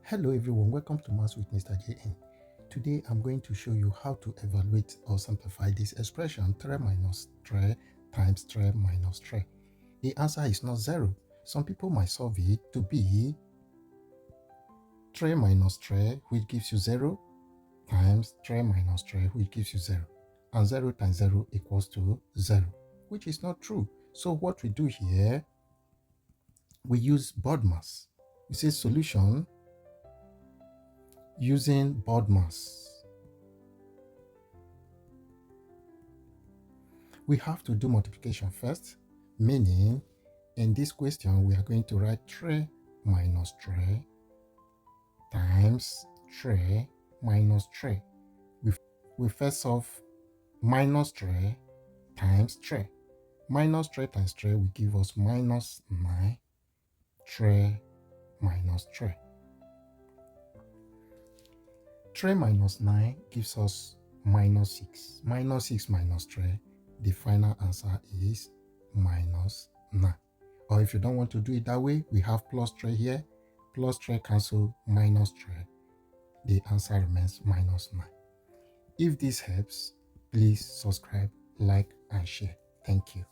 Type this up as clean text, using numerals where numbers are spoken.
Hello everyone, welcome to Maths with Mr. JN. Today I'm going to show you how to evaluate or simplify this expression 3 minus 3 times 3 minus 3. The answer is not 0. Some people might solve it to be 3 minus 3, which gives you 0, times 3 minus 3, which gives you 0. And 0 times 0 equals to 0, which is not true. So what we do here, we use board mass. We say solution using board mass. We have to do multiplication first, meaning in this question we are going to write 3 minus 3 times 3 minus 3. We first solve minus 3 times 3. Minus 3 times 3 will give us minus 9, 3 minus 3. 3 minus 9 gives us minus 6. Minus 6 minus 3, the final answer is minus 9. Or if you don't want to do it that way, we have plus 3 here. Plus 3 cancel minus 3. The answer remains minus 9. If this helps, please subscribe, like, and share. Thank you.